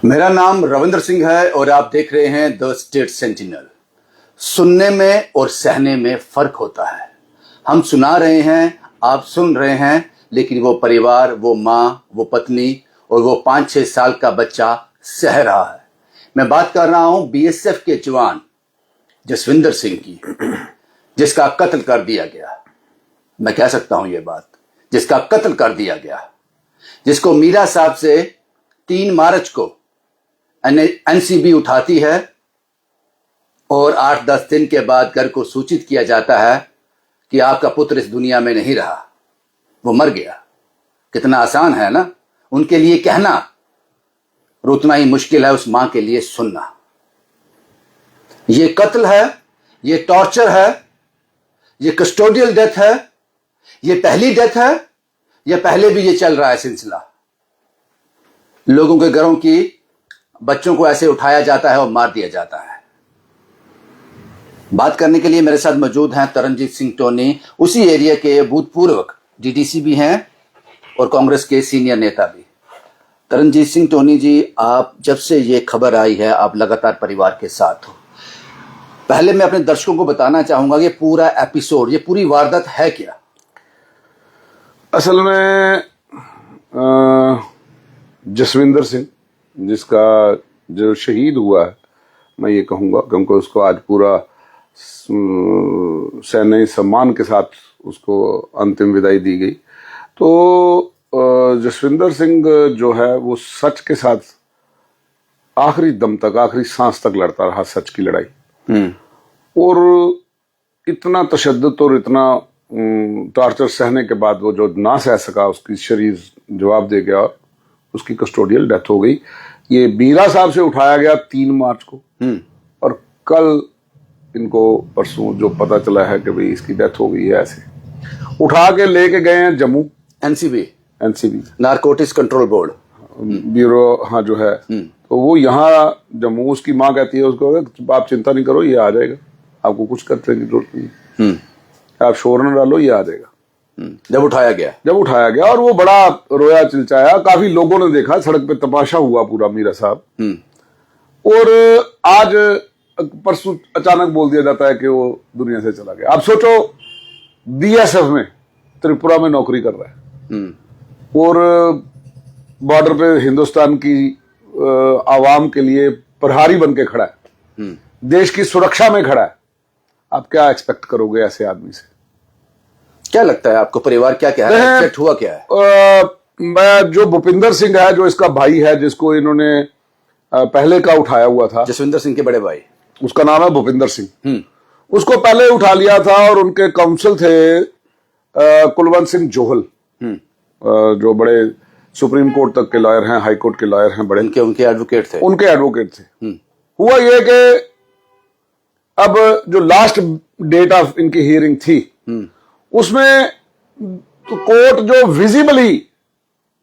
मेरा नाम रविंद्र सिंह है और आप देख रहे हैं द स्टेट सेंटिनल। सुनने में और सहने में फर्क होता है। हम सुना रहे हैं, आप सुन रहे हैं, लेकिन वो परिवार, वो माँ, वो पत्नी और वो 5-6 साल का बच्चा सह रहा है। मैं बात कर रहा हूं बीएसएफ के जवान जसविंदर सिंह की, जिसका कत्ल कर दिया गया। मैं कह सकता हूं ये बात, जिसका कत्ल कर दिया गया, जिसको मीरा साहब से 3 मार्च को एनसीबी उठाती है और 8-10 दिन के बाद घर को सूचित किया जाता है कि आपका पुत्र इस दुनिया में नहीं रहा, वो मर गया। कितना आसान है ना उनके लिए कहना, और उतना ही मुश्किल है उस मां के लिए सुनना। ये कत्ल है, ये टॉर्चर है, ये कस्टोडियल डेथ है, ये पहली डेथ है, या पहले भी ये चल रहा है सिलसिला। लोगों के घरों की बच्चों को ऐसे उठाया जाता है और मार दिया जाता है। बात करने के लिए मेरे साथ मौजूद हैं तरनजीत सिंह टोनी, उसी एरिया के भूतपूर्व डीडीसी भी हैं और कांग्रेस के सीनियर नेता भी। तरनजीत सिंह टोनी जी, आप जब से ये खबर आई है, आप लगातार परिवार के साथ हो। पहले मैं अपने दर्शकों को बताना चाहूंगा ये पूरा एपिसोड, ये पूरी वारदात है क्या? असल में जसविंदर सिंह, जिसका जो शहीद हुआ है, मैं ये कहूँगा क्योंकि उसको आज पूरा सैन्य सम्मान के साथ उसको अंतिम विदाई दी गई। तो जसविंदर सिंह जो है वो सच के साथ आखिरी दम तक, आखिरी सांस तक लड़ता रहा सच की लड़ाई। और इतना तशद्दुद और इतना टॉर्चर सहने के बाद वो जो ना सह सका, उसकी शरीर जवाब दे गया, उसकी कस्टोडियल डेथ हो गई। ये बीरा साहब से उठाया गया 3 मार्च को, और कल इनको परसों जो पता चला है कि भाई इसकी डेथ हो गई है, ऐसे उठा के लेके गए हैं Jammu. NCB narcotics control board bureau, हाँ जो है। तो वो यहाँ जम्मू, उसकी माँ कहती है उसको, आप चिंता नहीं करो, ये आ जाएगा, आपको कुछ करने की जरूरत नहीं, आप शोर न डालो, ये आ जाएगा। जब उठाया गया और वो बड़ा रोया चिल्चाया, काफी लोगों ने देखा, सड़क पे तमाशा हुआ पूरा मीरा साहब। और आज परसों अचानक बोल दिया जाता है कि वो दुनिया से चला गया। अब सोचो, बीएसएफ में त्रिपुरा में नौकरी कर रहा है और बॉर्डर पे हिंदुस्तान की आवाम के लिए प्रहारी बन के खड़ा है, देश की सुरक्षा में खड़ा है। आप क्या एक्सपेक्ट करोगे ऐसे आदमी से? क्या लगता है आपको, परिवार क्या कह रहा है, एक्सपेक्ट हुआ क्या है? मैं जो भूपिंदर सिंह है, जो इसका भाई है, जिसको इन्होंने पहले का उठाया हुआ था, जसविंदर सिंह के बड़े भाई, उसका नाम है भूपिंदर सिंह। उसको पहले उठा लिया था और उनके काउंसिल थे कुलवंत सिंह जोहल, जो बड़े सुप्रीम कोर्ट तक के लॉयर हैं, हाई कोर्ट के लॉयर हैं, बड़े उनके एडवोकेट थे। हुआ ये कि अब जो लास्ट डेट ऑफ इनकी हियरिंग थी, उसमें तो कोर्ट जो विजिबली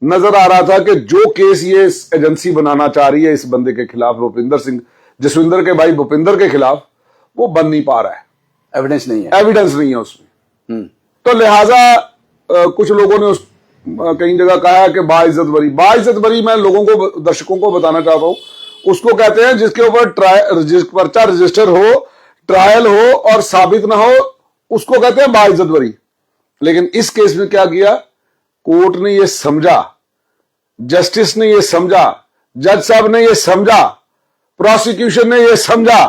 नजर आ रहा था कि जो केस ये एजेंसी बनाना चाह रही है इस बंदे के खिलाफ, भूपिंदर सिंह, जसविंदर के भाई भूपिंदर के खिलाफ, वो बन नहीं पा रहा है। एविडेंस नहीं है उसमें। तो लिहाजा कुछ लोगों ने उस कई जगह कहा है कि बाइज्जत बरी मैं लोगों को, दर्शकों को बताना चाहता हूं, उसको कहते हैं जिसके ऊपर पर्चा रजिस्टर हो, ट्रायल हो और साबित ना हो, उसको कहते हैं बाइज्जत बरी। लेकिन इस केस में क्या किया, कोर्ट ने ये समझा, जस्टिस ने ये समझा, जज साहब ने ये समझा, प्रोसिक्यूशन ने ये समझा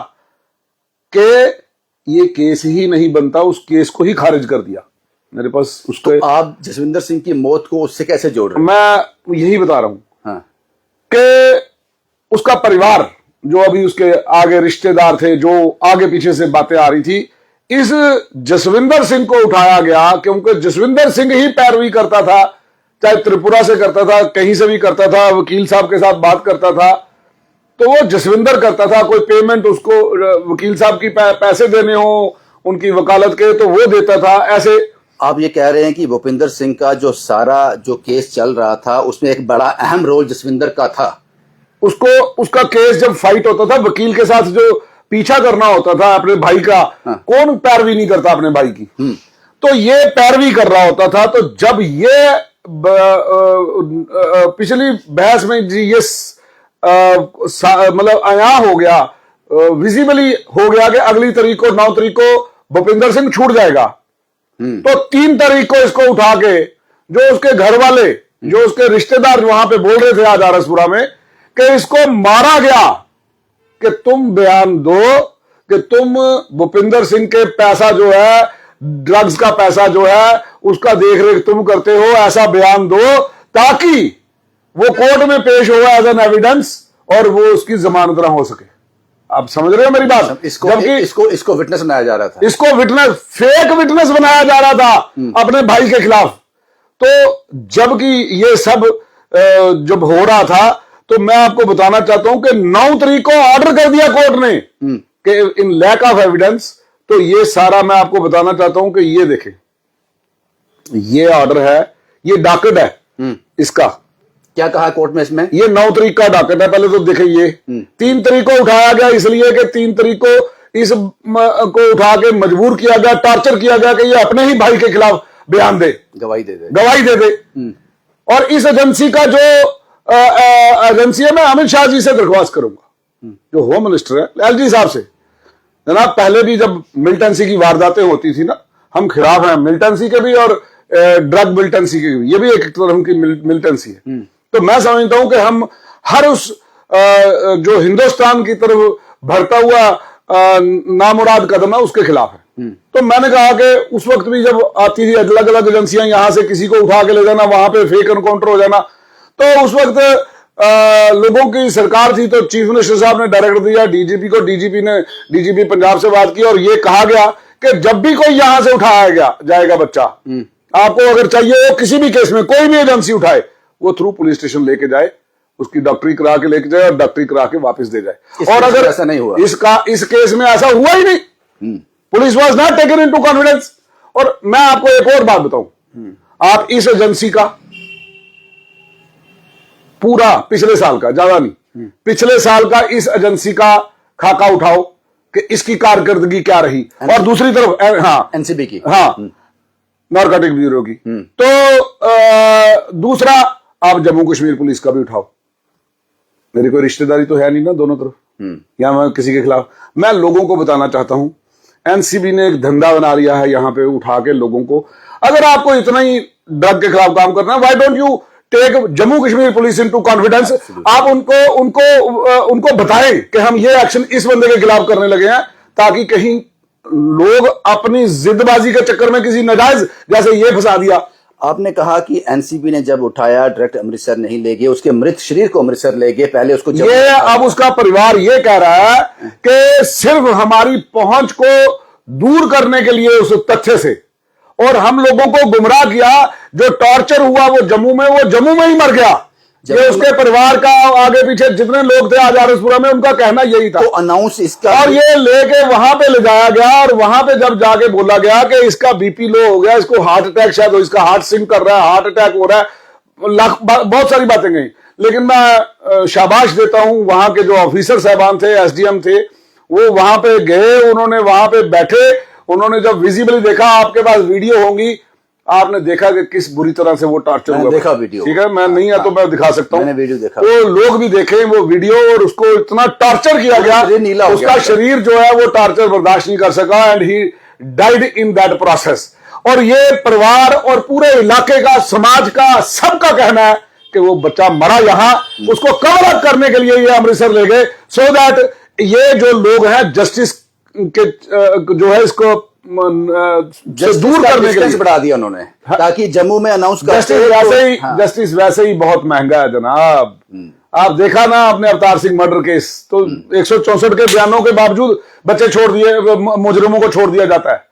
कि ये केस ही नहीं बनता, उस केस को ही खारिज कर दिया। मेरे पास उसको, तो आप जसविंदर सिंह की मौत को उससे कैसे जोड़ रहे हैं? मैं यही बता रहा हूं कि उसका परिवार, जो अभी उसके आगे रिश्तेदार थे, जो आगे पीछे से बातें आ रही थी, इस जसविंदर सिंह को उठाया गया क्योंकि जसविंदर सिंह ही पैरवी करता था, चाहे त्रिपुरा से करता था, कहीं से भी करता था, वकील साहब के साथ बात करता था, तो वो जसविंदर करता था। कोई पेमेंट उसको वकील साहब की पैसे देने हो उनकी वकालत के, तो वो देता था। ऐसे आप ये कह रहे हैं कि भूपिंदर सिंह का जो सारा जो केस चल रहा था, उसमें एक बड़ा अहम रोल जसविंदर का था। उसका केस जब फाइट होता था वकील के साथ, जो पीछा करना होता था अपने भाई का, कौन पैरवी नहीं करता अपने भाई की, तो ये पैरवी कर रहा होता था। तो जब ये पिछली बहस में ये मतलब आया हो गया, विजिबली हो गया कि अगली तारीख को 9 तारीख को भूपिंदर सिंह छूट जाएगा, तो 3 तारीख को इसको उठा के जो उसके घर वाले, जो उसके रिश्तेदार वहां पे बोल रहे थे आज आरसपुरा में कि इसको मारा गया, कि तुम बयान दो कि तुम भूपिंदर सिंह के पैसा जो है, ड्रग्स का पैसा जो है उसका देख रेख तुम करते हो, ऐसा बयान दो ताकि वो कोर्ट में पेश हो एज एन एविडेंस और वो उसकी जमानत ना हो सके। आप समझ रहे हो मेरी बात? इसको विटनेस बनाया जा रहा था, इसको विटनेस, फेक विटनेस बनाया जा रहा था अपने भाई के खिलाफ। तो जबकि ये सब जब हो रहा था, तो मैं आपको बताना चाहता हूं कि 9 तारीख को ऑर्डर कर दिया कोर्ट ने कि इन लैक ऑफ एविडेंस। तो ये सारा मैं आपको बताना चाहता हूं कि ये देखें, ये ऑर्डर है, ये डॉकेट है इसका। क्या कहा कोर्ट में इसमें? ये 9 तारीख का डॉकेट है। पहले तो देखें, ये 3 तारीख को उठाया गया इसलिए कि 3 तारीख को इस को उठा के मजबूर किया गया, टॉर्चर किया गया कि ये अपने ही भाई के खिलाफ बयान दे, गवाही दे दे। और इस एजेंसी का जो एजेंसी है, मैं अमित शाह जी से दरख्वास्त करूंगा, जो होम मिनिस्टर है, एलजी साहब से, जनाब पहले भी जब मिलिटेंसी की वारदातें होती थी ना, हम खिलाफ हैं मिलिटेंसी के भी और ड्रग मिलिटेंसी के भी, ये भी एक तरह की मिलिटेंसी है। तो मैं समझता हूं कि हम हर उस जो हिंदुस्तान की तरफ बढ़ता हुआ नामुराद कदम है उसके खिलाफ है। तो मैंने कहा कि उस वक्त भी जब आती थी अलग अलग एजेंसियां, यहां से किसी को उठा के ले जाना, वहां पे फेक एनकाउंटर हो जाना, तो उस वक्त लोगों की सरकार थी, तो चीफ मिनिस्टर साहब ने डायरेक्ट दिया डीजीपी को, डीजीपी पंजाब से बात की और ये कहा गया कि जब भी कोई यहां से उठाया जाएगा बच्चा, आपको अगर चाहिए हो किसी भी केस में, कोई भी एजेंसी उठाए, वो थ्रू पुलिस स्टेशन लेके जाए, उसकी डॉक्टरी करा के लेके जाए और डॉक्टरी करा के वापस दे जाए। और अगर ऐसा नहीं हुआ, इस केस में ऐसा हुआ ही नहीं, police was not taken into confidence. और मैं आपको एक और बात बताऊं, आप इस एजेंसी का पूरा पिछले साल का, ज्यादा नहीं, पिछले साल का इस एजेंसी का खाका उठाओ कि इसकी कारकर्दगी क्या रही, और दूसरी तरफ एनसीबी की, नारकोटिक ब्यूरो की। तो दूसरा आप जम्मू कश्मीर पुलिस का भी उठाओ। मेरी कोई रिश्तेदारी तो है नहीं ना दोनों तरफ, या मैं किसी के खिलाफ। मैं लोगों को बताना चाहता हूं, एनसीबी ने एक धंधा बना लिया है यहां पे उठा के लोगों को। अगर आपको इतना ही ड्रग के खिलाफ काम करना है, why don't you take Jammu Kashmir police into confidence. आप उनको बताएं कि हम ये एक्शन इस बंदे के खिलाफ करने लगे हैं, ताकि कहीं लोग अपनी जिदबाजी के चक्कर में किसी नाजायज, जैसे ये फंसा दिया। आपने कहा कि एनसीबी ने जब उठाया डायरेक्ट अमृतसर नहीं ले गए, उसके मृत शरीर को अमृतसर ले गए, पहले उसको ये अब उसका परिवार ये कह रहा है कि सिर्फ हमारी पहुंच को दूर करने के लिए उस तथ्य से, और हम लोगों को गुमराह किया, जो टॉर्चर हुआ वो जम्मू में ही मर गया। ये उसके परिवार का आगे पीछे जितने लोग थे आज आरसपुरा में, उनका कहना यही था। तो अनाउंस इसका, और ये लेके वहां पे ले जाया गया, और वहां पे जब जाके बोला गया कि इसका बीपी लो हो गया, इसको हार्ट अटैक, शायद इसका हार्ट सिंक कर रहा है, हार्ट अटैक हो रहा है, बहुत सारी बातें गई। लेकिन मैं शाबाश देता हूं वहां के जो ऑफिसर साहबान थे, एसडीएम थे, वो वहां पे गए, उन्होंने वहां पे बैठे, उन्होंने जब विजिबली देखा, आपके पास वीडियो होंगी, आपने देखा कि किस बुरी तरह से वो टॉर्चर हुआ। देखा वीडियो, ठीक है, मैं नहीं है तो मैं दिखा सकता हूँ, मैंने वीडियो देखा। तो लोग भी देखें वो वीडियो, और उसको इतना टॉर्चर किया गया, उसका शरीर जो है वो टॉर्चर बर्दाश्त नहीं कर सका, and he died in that process. और ये परिवार और पूरे इलाके का, समाज का, सबका कहना है कि वो बच्चा मरा यहां, उसको कवर अप करने के लिए ये अमृतसर ले गए, सो दैट ये जो लोग हैं जस्टिस के जो है इसको दूर करने के लिए बढ़ा दिया उन्होंने, ताकि जम्मू में अनाउंस जस्टिस वैसे ही बहुत महंगा है जनाब। आप देखा ना आपने अवतार सिंह मर्डर केस, तो 164 के बयानों के बावजूद बच्चे छोड़ दिए, मुजरिमों को छोड़ दिया जाता है।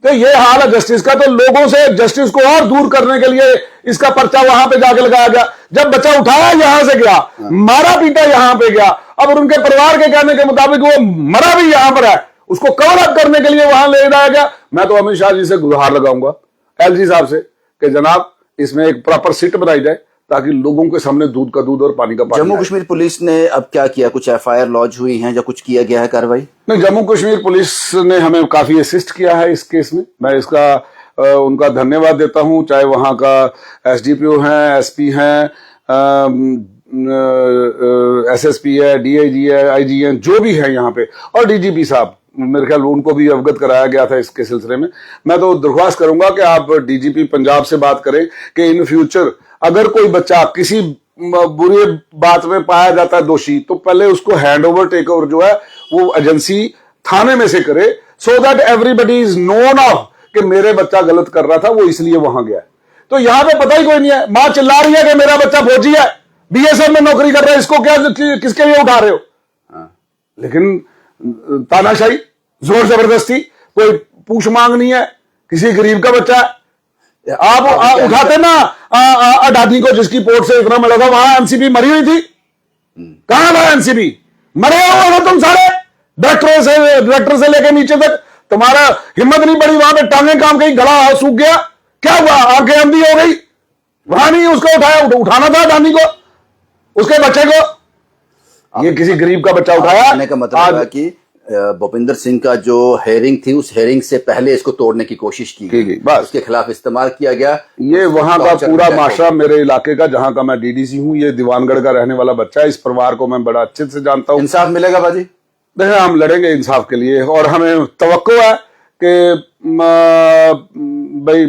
तो ये हाल है जस्टिस का। तो लोगों से जस्टिस को और दूर करने के लिए इसका पर्चा वहां पे जाके लगाया गया। जब बच्चा उठाया यहां से गया, मारा पीटा यहां पे गया, अब उनके परिवार के कहने के मुताबिक वो मरा भी यहां पर है, उसको कवर अप करने के लिए वहां ले जाया गया। मैं तो अमित शाह जी से गुहार लगाऊंगा, एलजी साहब से, कि जनाब इसमें एक प्रॉपर सिट बनाई जाए, ताकि लोगों के सामने दूध का दूध और पानी का पानी। जम्मू कश्मीर पुलिस ने अब क्या किया? कुछ एफआईआर लॉन्च हुई है या कुछ किया गया है कार्रवाई? नहीं, जम्मू कश्मीर पुलिस ने हमें काफी असिस्ट किया है इस केस में। मैं इसका उनका धन्यवाद देता हूं, चाहे वहां का एसडीपीओ हैं, एसपी हैं, एसएसपी है, डीआईजी है, आईजी है, जो भी है यहाँ पे, और डीजीपी साहब, मेरे ख्याल उनको भी अवगत कराया गया था इसके सिलसिले में। मैं तो दरख्वास्त करूंगा कि आप डीजीपी पंजाब से बात करें कि इन फ्यूचर अगर कोई बच्चा किसी बुरी बात में पाया जाता है दोषी, तो पहले उसको हैंड ओवर टेक ओवर जो है वो एजेंसी थाने में से करे, so that everybody is known of कि मेरे बच्चा गलत कर रहा था, वो इसलिए वहां गया। तो यहां पे पता ही कोई नहीं है, मां चिल्ला रही है कि मेरा बच्चा फौजी है, बीएसएफ में नौकरी कर रहा है, इसको क्या किसके लिए उठा रहे हो? लेकिन तानाशाही, जोर जबरदस्ती, कोई पूछ मांग नहीं है, किसी गरीब का बच्चा है। आप उठाते ना अडानी को, जिसकी पोर्ट से इतना मिला था, वहां एनसीबी मरी हुई थी, कहां था एनसीबी? मरे हुए हो तुम सारे, डायरेक्टर से लेकर नीचे तक, तुम्हारा हिम्मत नहीं पड़ी, वहां पे टांगे काम गई, गला सूख गया, क्या हुआ? आंखें अंधी हो गई, वहां नहीं उसको उठाया, उठाना था अडानी को, उसके बच्चे को। ये किसी गरीब का बच्चा उठाया। कहने का मतलब है कि भूपिंदर सिंह का जो हेयरिंग थी, उस हेयरिंग से पहले इसको तोड़ने की कोशिश की गई, बस उसके खिलाफ इस्तेमाल किया गया। ये वहां का पूरा माशरा, मेरे इलाके का, जहां का मैं डीडीसी हूं, ये दीवानगढ़ का रहने वाला बच्चा है। इस परिवार को मैं बड़ा अच्छे से जानता हूं। इंसाफ मिलेगा बाजी? देखिए, हम लड़ेंगे इंसाफ के लिए, और हमें तवक्को है कि भाई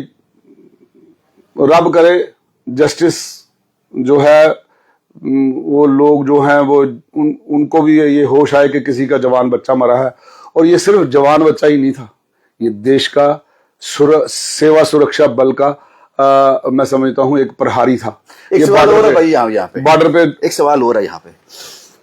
रब करे जस्टिस जो है, वो लोग जो हैं वो उनको भी ये होश आए कि किसी का जवान बच्चा मरा है। और ये सिर्फ जवान बच्चा ही नहीं था, ये देश का सेवा सुरक्षा बल का मैं समझता हूं एक प्रहारी था। एक सवाल हो रहा है भाई यहाँ पे, बॉर्डर पे एक सवाल हो रहा है यहाँ पे।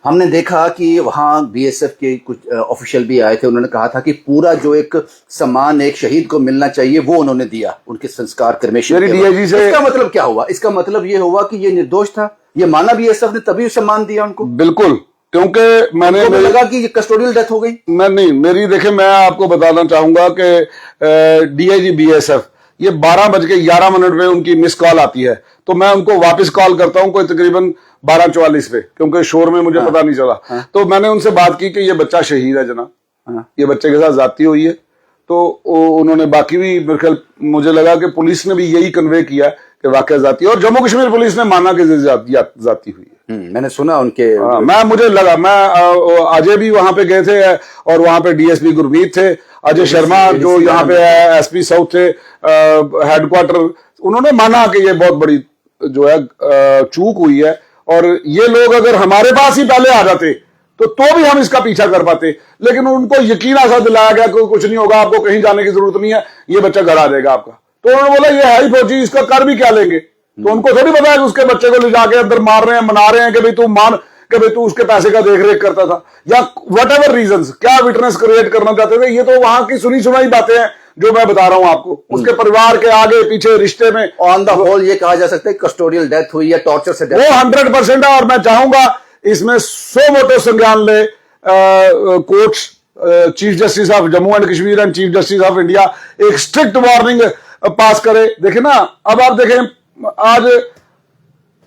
हमने देखा कि वहां बीएसएफ के कुछ ऑफिशियल भी आए थे, उन्होंने कहा था कि पूरा जो एक सम्मान एक शहीद को मिलना चाहिए वो उन्होंने दिया उनके संस्कार क्रमेशन। इसका मतलब क्या हुआ? इसका मतलब ये हुआ कि ये निर्दोष था, ये माना बीएसएफ ने, तभी सम्मान दिया उनको? बिल्कुल, क्योंकि मैंने लगा कि कस्टोडियल डेथ हो गई। नहीं, मेरी देखे, मैं आपको बताना चाहूंगा कि डीआईजी बीएसएफ, ये 12:11 में उनकी मिस कॉल आती है, तो मैं उनको वापस कॉल करता हूं कोई तकरीबन 12:44 पे, क्योंकि शोर में मुझे पता नहीं चला। तो मैंने उनसे बात की कि ये बच्चा शहीद है जनाब, ये बच्चे के साथ जाती हुई है। तो उन्होंने बाकी भी, मेरे ख्याल मुझे लगा कि पुलिस ने भी यही कन्वे किया कि वाकई जाती है, और जम्मू कश्मीर पुलिस ने माना कि जाती हुई है। मैंने सुना उनके, मुझे लगा, मैं अजय भी वहां पे गए थे, और वहां पे डीएसपी गुरमीत थे, अजय शर्मा जो यहाँ पे एसपी साउथ थे हेडक्वार्टर, उन्होंने माना कि ये बहुत बड़ी जो है चूक हुई है, और ये लोग अगर हमारे पास ही पहले आ जाते तो भी हम इसका पीछा कर पाते। लेकिन उनको यकीन ऐसा दिलाया गया कि कुछ नहीं होगा, आपको कहीं जाने की जरूरत नहीं है, ये बच्चा घर आ जाएगा आपका। तो उन्होंने बोला ये है ही फौजी, इसका कर भी क्या लेंगे? तो उनको थोड़ी पता है कि उसके बच्चे को ले जाके अंदर मार रहे हैं, मना रहे हैं कि भाई तू मान, कि भाई तू उसके पैसे का देख रेख करता था, या वट एवर रीजन, क्या विटनेस क्रिएट करना चाहते थे। ये तो वहां की सुनी सुनाई बातें हैं जो मैं बता रहा हूं आपको। उसके परिवार के आगे पीछे रिश्ते में ऑन द होल ये कहा जा सकता है कस्टोडियल डेथ हुई है, टॉर्चर से डेथ। वो 100% है, और मैं चाहूंगा इसमें 100 वोटों संज्ञान ले courts, chief justice of Jammu and Kashmir and chief justice of India एक स्ट्रिक्ट वार्निंग पास करे। देखे ना, अब आप देखें, आज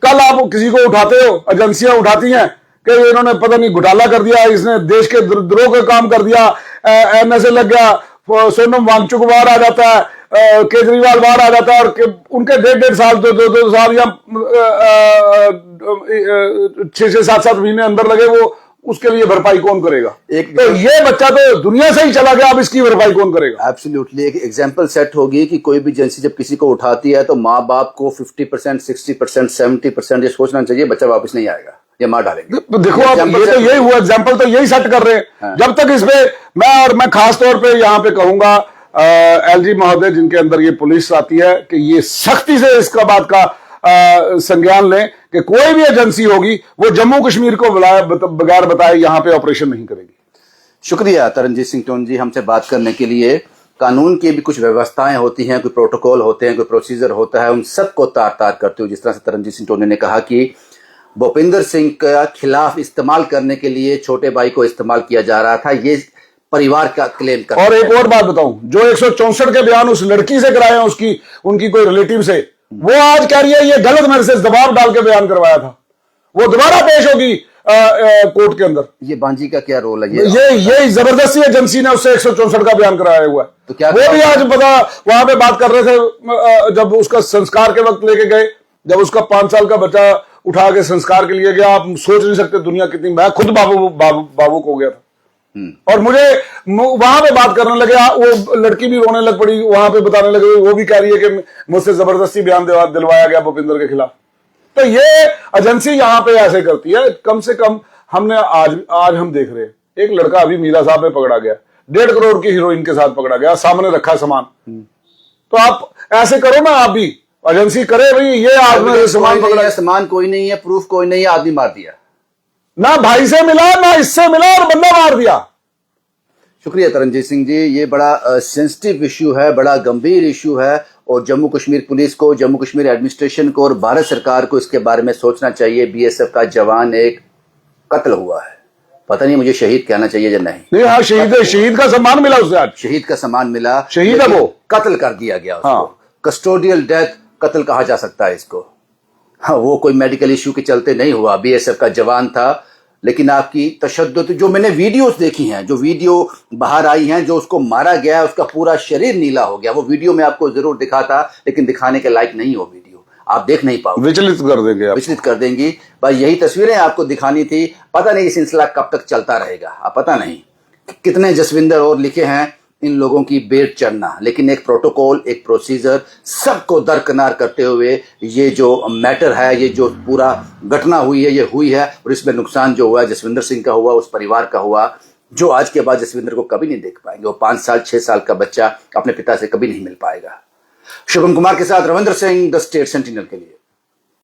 कल आप किसी को उठाते हो, एजेंसियां उठाती हैं कि इन्होंने पता नहीं घोटाला कर दिया, इसने देश के द्रोह का काम कर दिया, एनएसए लग गया, सोनम वांगचुक बाहर आ जाता है, केजरीवाल बाहर आ जाता है, और उनके 1.5 साल, 2 साल या 6-7 महीने अंदर लगे, वो उसके लिए भरपाई कौन करेगा? तो ये बच्चा तो दुनिया से ही चला गया, अब इसकी भरपाई कौन करेगा? एब्सोल्युटली एक एग्जांपल सेट होगी कि कोई भी एजेंसी जब किसी को उठाती है तो माँ बाप को 50%, 60%, 70% ये सोचना चाहिए बच्चा वापस नहीं आएगा, ये मार डालेंगे। देखो आप, ये तो यही हुआ, एग्जांपल तो यही सेट कर रहे हैं। जब तक इस पे मैं खास तौर पे यहाँ पे कहूंगा एलजी महोदय, जिनके अंदर ये पुलिस आती है, कि ये सख्ती से इसका बात का संज्ञान लें कि कोई भी एजेंसी होगी वो जम्मू कश्मीर को बगैर बताए यहां पे ऑपरेशन नहीं करेगी। शुक्रिया तरनजीत सिंह टोन जी हमसे बात करने के लिए। कानून की भी कुछ व्यवस्थाएं होती हैं, कोई प्रोटोकॉल होते हैं, कोई प्रोसीजर होता है, उन सबको तार तार करते हुए जिस तरह से तरनजीत सिंह टोन ने कहा कि भूपिंदर सिंह के खिलाफ इस्तेमाल करने के लिए छोटे भाई को इस्तेमाल किया जा रहा था, ये परिवार का क्लेम कर। और एक और बात बताऊं, जो 164 के बयान उस लड़की से कराए हैं, उनकी कोई रिलेटिव से, वो आज कह रही है ये गलत मेरे से दबाव डाल के बयान करवाया था, वो दोबारा पेश होगी कोर्ट के अंदर। ये बांजी का क्या रोल है? ये जबरदस्ती एजेंसी ने उससे 164 का बयान कराया हुआ है। तो क्या वो भी आज पता वहां पे बात कर रहे थे, जब उसका संस्कार के वक्त लेके गए, जब उसका 5 साल का बच्चा उठा के संस्कार के लिए गया। आप सोच नहीं सकते दुनिया कितनी, मैं खुद बाबूक हो गया था। और मुझे वहां पे बात करने लगे, वो लड़की भी रोने लग पड़ी, वहां पे बताने लगे, वो भी कह रही है कि मुझसे जबरदस्ती बयान दिलवाया गया भूपिंदर के खिलाफ। तो ये एजेंसी यहां पे ऐसे करती है। कम से कम हमने आज हम देख रहे हैं, एक लड़का अभी मीरा साहब में पकड़ा गया, 1.5 करोड़ की हीरोइन के साथ पकड़ा गया, सामने रखा सामान। तो आप ऐसे करो ना, आप भी एजेंसी करे भाई, ये आदमी सामान पकड़ा, सामान कोई नहीं है, प्रूफ कोई नहीं है, आदमी मार दिया, ना भाई से मिला ना इससे मिला और बंदा मार दिया। शुक्रिया तरनजीत सिंह जी। ये बड़ा सेंसिटिव इश्यू है, बड़ा गंभीर इश्यू है, और जम्मू कश्मीर पुलिस को, जम्मू कश्मीर एडमिनिस्ट्रेशन को और भारत सरकार को इसके बारे में सोचना चाहिए। बीएसएफ का जवान एक कत्ल हुआ है, पता नहीं मुझे शहीद कहना चाहिए या नहीं। हाँ, शहीद है, शहीद का सम्मान मिला उसे, आज शहीद का सम्मान मिला, शहीद है वो, कत्ल कर दिया गया उसको। हाँ। कस्टोडियल डेथ कत्ल कहा जा सकता है इसको। हाँ, वो कोई मेडिकल इश्यू के चलते नहीं हुआ, बीएसएफ का जवान था। लेकिन आपकी तशद्दुद, जो मैंने वीडियोस देखी हैं, जो वीडियो बाहर आई हैं, जो उसको मारा गया है उसका पूरा शरीर नीला हो गया, वो वीडियो में आपको जरूर दिखाता, लेकिन दिखाने के लायक नहीं हो वीडियो, आप देख नहीं पाओगे, विचलित कर देंगे, विचलित कर देंगी। भाई यही तस्वीरें आपको दिखानी थी। पता नहीं ये सिलसिला कब तक चलता रहेगा, आप पता नहीं कितने जसविंदर और लिखे हैं इन लोगों की बेट चढ़ना, लेकिन एक प्रोटोकॉल, एक प्रोसीजर, सबको दरकिनार करते हुए ये जो मैटर है, ये जो पूरा घटना हुई है, ये हुई है, और इसमें नुकसान जो हुआ है जसविंदर सिंह का हुआ, उस परिवार का हुआ, जो आज के बाद जसविंदर को कभी नहीं देख पाएंगे। वो 5 साल 6 साल का बच्चा अपने पिता से कभी नहीं मिल पाएगा। शुभम कुमार के साथ Ravindra Singh, the state sentinel के लिए।